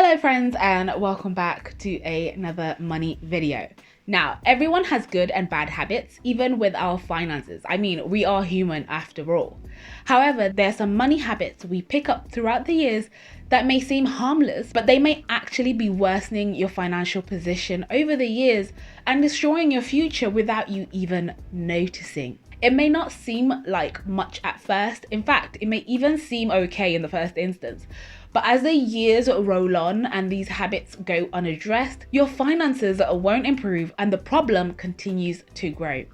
Hello friends, and welcome back to another money video. Now, everyone has good and bad habits, even with our finances. I mean, we are human after all. However, there are some money habits we pick up throughout the years that may seem harmless, but they may actually be worsening your financial position over the years and destroying your future without you even noticing. It may not seem like much at first. In fact, it may even seem okay in the first instance. But as the years roll on and these habits go unaddressed, your finances won't improve and the problem continues to grow.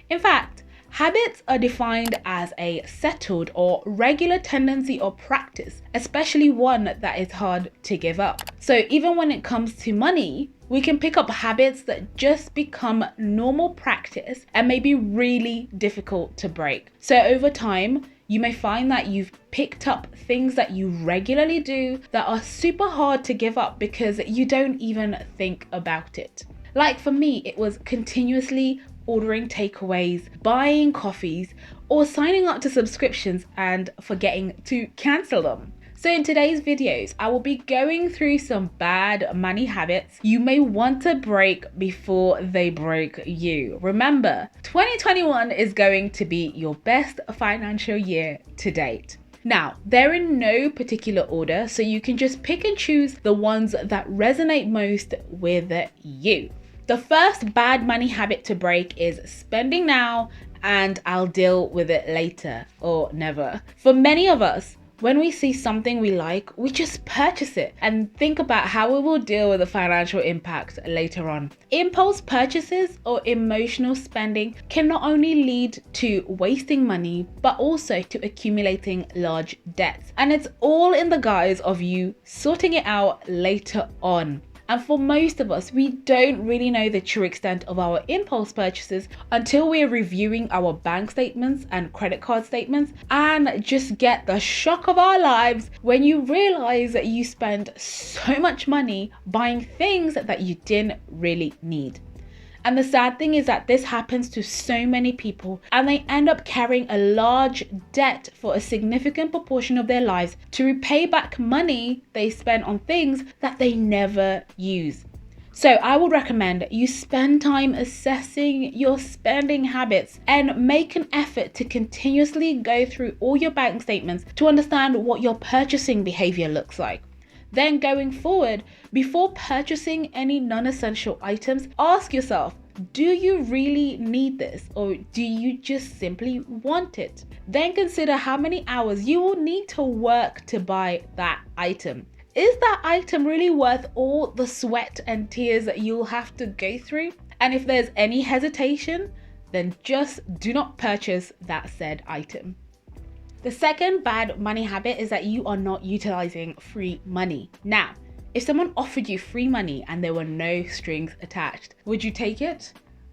In fact, habits are defined as a settled or regular tendency or practice, especially one that is hard to give up. So even when it comes to money, we can pick up habits that just become normal practice and may be really difficult to break. So over time, you may find that you've picked up things that you regularly do that are super hard to give up because you don't even think about it. Like for me, it was continuously ordering takeaways, buying coffees, or signing up to subscriptions and forgetting to cancel them. So in today's videos, I will be going through some bad money habits you may want to break before they break you. Remember, 2021 is going to be your best financial year to date. Now, they're in no particular order, so you can just pick and choose the ones that resonate most with you. The first bad money habit to break is spending now and I'll deal with it later or never. For many of us, when we see something we like, we just purchase it and think about how we will deal with the financial impact later on. Impulse purchases or emotional spending can not only lead to wasting money, but also to accumulating large debts. And it's all in the guise of you sorting it out later on. And for most of us, we don't really know the true extent of our impulse purchases until we're reviewing our bank statements and credit card statements and just get the shock of our lives when you realize that you spend so much money buying things that you didn't really need. And the sad thing is that this happens to so many people and they end up carrying a large debt for a significant proportion of their lives to repay back money they spend on things that they never use. So I would recommend you spend time assessing your spending habits and make an effort to continuously go through all your bank statements to understand what your purchasing behavior looks like. Then going forward, before purchasing any non-essential items, ask yourself, do you really need this or do you just simply want it? Then consider how many hours you will need to work to buy that item. Is that item really worth all the sweat and tears that you'll have to go through? And if there's any hesitation, then just do not purchase that said item. The second bad money habit is that you are not utilizing free money. Now, if someone offered you free money and there were no strings attached, would you take it?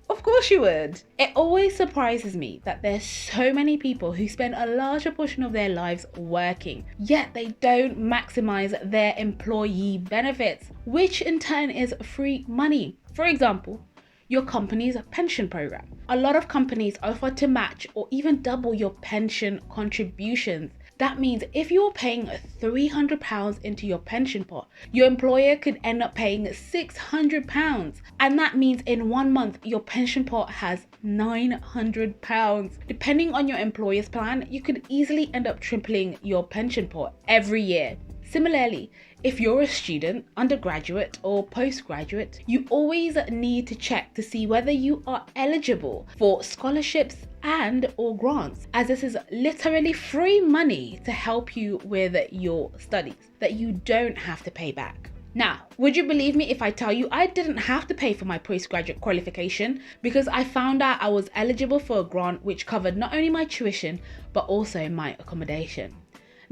Of course you would. It always surprises me that there's so many people who spend a larger portion of their lives working, yet they don't maximize their employee benefits, which in turn is free money. For example, your company's pension program. A lot of companies offer to match or even double your pension contributions. That means if you're paying £300 into your pension pot, your employer could end up paying £600. And that means in 1 month, your pension pot has £900. Depending on your employer's plan, you could easily end up tripling your pension pot every year. Similarly, if you're a student, undergraduate or postgraduate, you always need to check to see whether you are eligible for scholarships and or grants, as this is literally free money to help you with your studies that you don't have to pay back. Now, would you believe me if I tell you I didn't have to pay for my postgraduate qualification because I found out I was eligible for a grant which covered not only my tuition, but also my accommodation.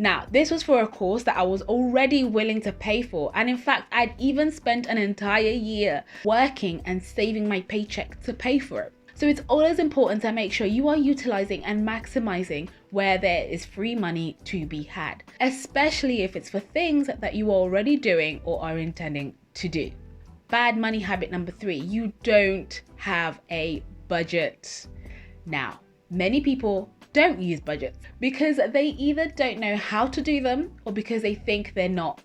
Now, this was for a course that I was already willing to pay for, and in fact, I'd even spent an entire year working and saving my paycheck to pay for it. So it's always important to make sure you are utilizing and maximizing where there is free money to be had, especially if it's for things that you are already doing or are intending to do. Bad money habit number 3, you don't have a budget. Now, many people don't use budgets because they either don't know how to do them or because they think they're not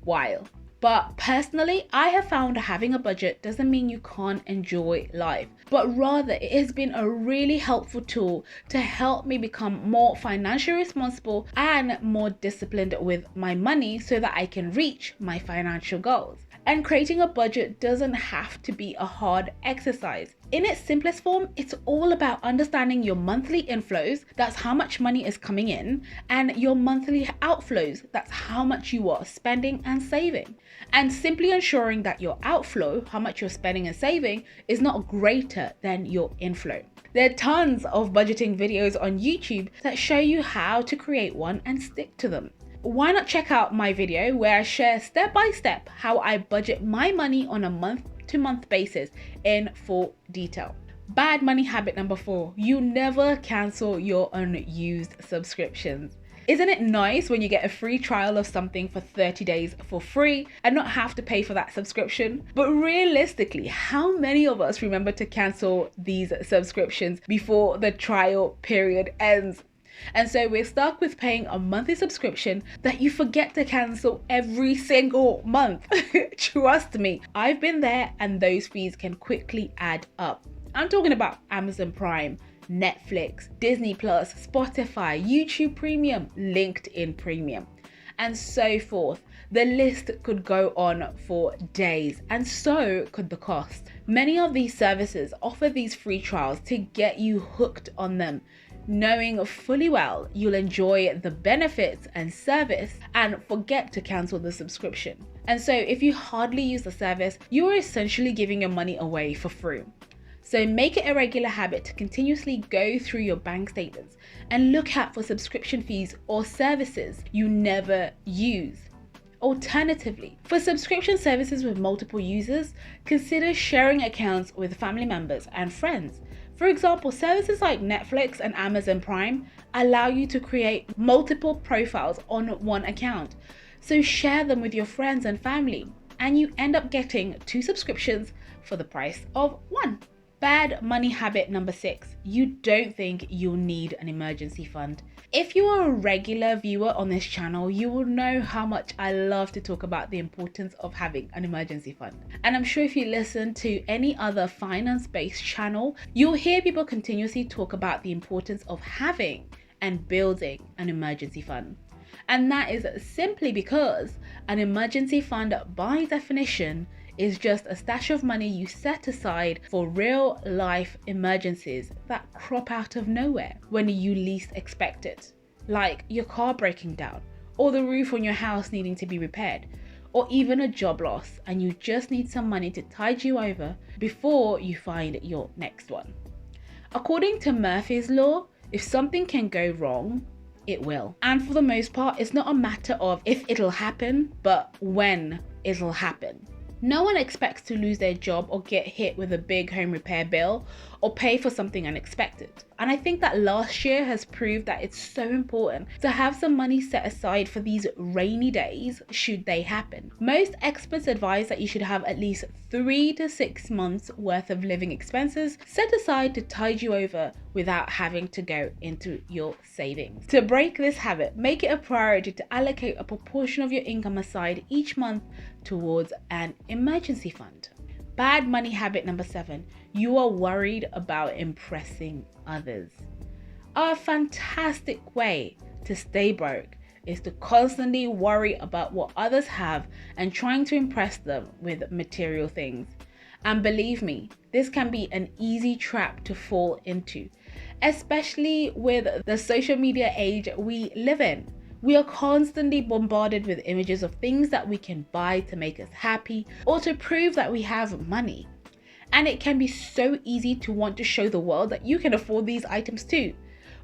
worthwhile. But personally, I have found having a budget doesn't mean you can't enjoy life, but rather it has been a really helpful tool to help me become more financially responsible and more disciplined with my money so that I can reach my financial goals. And creating a budget doesn't have to be a hard exercise. In its simplest form, it's all about understanding your monthly inflows, that's how much money is coming in, and your monthly outflows, that's how much you are spending and saving. And simply ensuring that your outflow, how much you're spending and saving, is not greater than your inflow. There are tons of budgeting videos on YouTube that show you how to create one and stick to them. Why not check out my video where I share step by step how I budget my money on a month-to-month basis in full detail. Bad money habit number 4, you never cancel your unused subscriptions. Isn't it nice when you get a free trial of something for 30 days for free and not have to pay for that subscription? But realistically, how many of us remember to cancel these subscriptions before the trial period ends? And so we're stuck with paying a monthly subscription that you forget to cancel every single month. Trust me, I've been there, and those fees can quickly add up. I'm talking about Amazon Prime, Netflix, Disney Plus, Spotify, YouTube Premium, LinkedIn Premium, and so forth. The list could go on for days, and so could the cost. Many of these services offer these free trials to get you hooked on them, knowing fully well you'll enjoy the benefits and service and forget to cancel the subscription. And so if you hardly use the service, you are essentially giving your money away for free. So make it a regular habit to continuously go through your bank statements and look out for subscription fees or services you never use. Alternatively, for subscription services with multiple users, consider sharing accounts with family members and friends. For example, services like Netflix and Amazon Prime allow you to create multiple profiles on one account. So share them with your friends and family, and you end up getting 2 subscriptions for the price of 1. Bad money habit number 6, you don't think you'll need an emergency fund. If you are a regular viewer on this channel, you will know how much I love to talk about the importance of having an emergency fund. And I'm sure if you listen to any other finance-based channel, you'll hear people continuously talk about the importance of having and building an emergency fund. And that is simply because an emergency fund, by definition, is just a stash of money you set aside for real life emergencies that crop out of nowhere when you least expect it. Like your car breaking down, or the roof on your house needing to be repaired, or even a job loss, and you just need some money to tide you over before you find your next one. According to Murphy's Law, if something can go wrong, it will. And for the most part, it's not a matter of if it'll happen, but when it'll happen. No one expects to lose their job or get hit with a big home repair bill or pay for something unexpected. And I think that last year has proved that it's so important to have some money set aside for these rainy days should they happen. Most experts advise that you should have at least 3 to 6 months worth of living expenses set aside to tide you over without having to go into your savings. To break this habit, make it a priority to allocate a proportion of your income aside each month towards an emergency fund. Bad money habit number 7, you are worried about impressing others. A fantastic way to stay broke is to constantly worry about what others have and trying to impress them with material things. And believe me, this can be an easy trap to fall into, especially with the social media age we live in. We are constantly bombarded with images of things that we can buy to make us happy or to prove that we have money. And it can be so easy to want to show the world that you can afford these items too.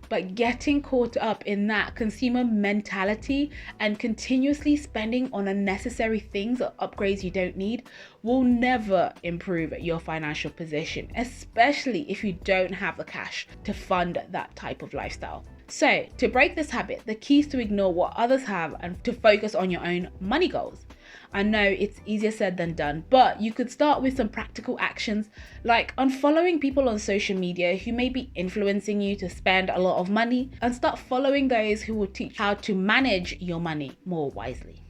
But getting caught up in that consumer mentality and continuously spending on unnecessary things or upgrades you don't need will never improve your financial position, especially if you don't have the cash to fund that type of lifestyle. So, to break this habit, the key is to ignore what others have and to focus on your own money goals. I know it's easier said than done, but you could start with some practical actions like unfollowing people on social media who may be influencing you to spend a lot of money, and start following those who will teach how to manage your money more wisely.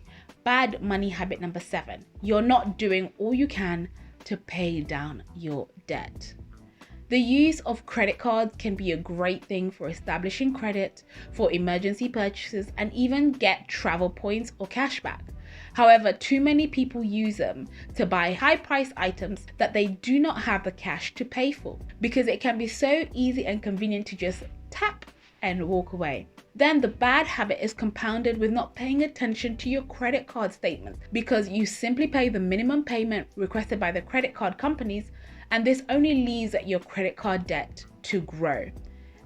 Bad money habit number 7. You're not doing all you can to pay down your debt. The use of credit cards can be a great thing for establishing credit, for emergency purchases, and even get travel points or cashback. However, too many people use them to buy high-priced items that they do not have the cash to pay for, because it can be so easy and convenient to just tap and walk away. Then the bad habit is compounded with not paying attention to your credit card statements, because you simply pay the minimum payment requested by the credit card companies, and this only leaves your credit card debt to grow,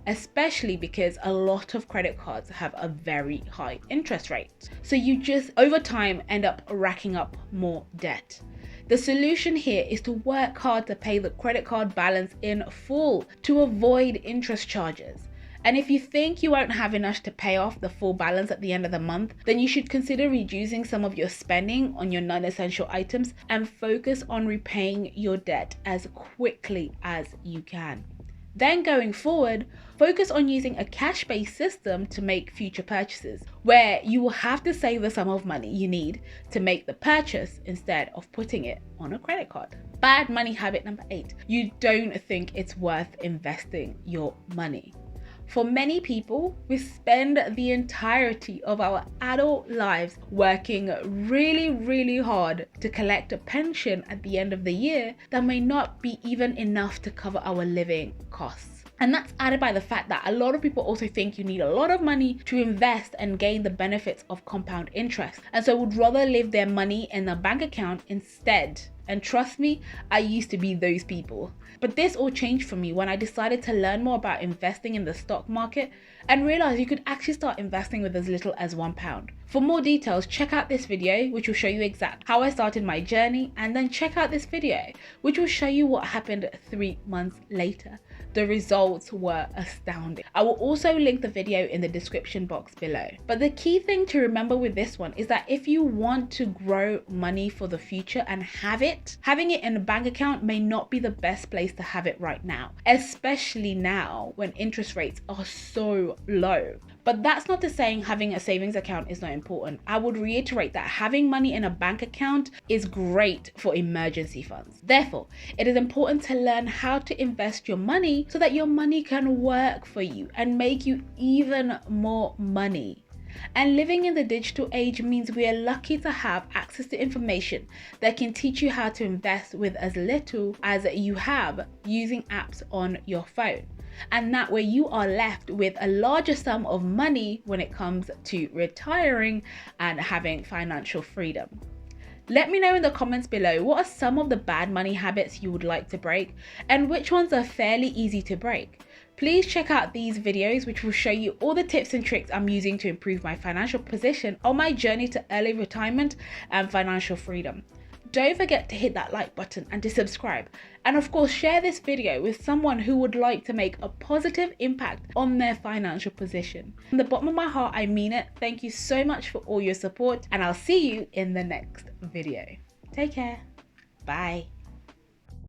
especially because a lot of credit cards have a very high interest rate. So you just over time end up racking up more debt. The solution here is to work hard to pay the credit card balance in full to avoid interest charges. And if you think you won't have enough to pay off the full balance at the end of the month, then you should consider reducing some of your spending on your non-essential items and focus on repaying your debt as quickly as you can. Then going forward, focus on using a cash-based system to make future purchases, where you will have to save the sum of money you need to make the purchase instead of putting it on a credit card. Bad money habit number 8. You don't think it's worth investing your money. For many people, we spend the entirety of our adult lives working really hard to collect a pension at the end of the year that may not be even enough to cover our living costs. And that's added by the fact that a lot of people also think you need a lot of money to invest and gain the benefits of compound interest, and so would rather leave their money in a bank account instead. And trust me, I used to be those people. But this all changed for me when I decided to learn more about investing in the stock market and realized you could actually start investing with as little as £1. For more details, check out this video, which will show you exactly how I started my journey, and then check out this video, which will show you what happened 3 months later. The results were astounding. I will also link the video in the description box below. But the key thing to remember with this one is that if you want to grow money for the future and having it in a bank account may not be the best place to have it right now, especially now when interest rates are so low. But that's not to say having a savings account is not important. I would reiterate that having money in a bank account is great for emergency funds. Therefore, it is important to learn how to invest your money so that your money can work for you and make you even more money. And living in the digital age means we are lucky to have access to information that can teach you how to invest with as little as you have using apps on your phone. And that way you are left with a larger sum of money when it comes to retiring and having financial freedom. Let me know in the comments below what are some of the bad money habits you would like to break and which ones are fairly easy to break. Please check out these videos, which will show you all the tips and tricks I'm using to improve my financial position on my journey to early retirement and financial freedom. Don't forget to hit that like button and to subscribe. And of course, share this video with someone who would like to make a positive impact on their financial position. From the bottom of my heart, I mean it. Thank you so much for all your support, and I'll see you in the next video. Take care. Bye.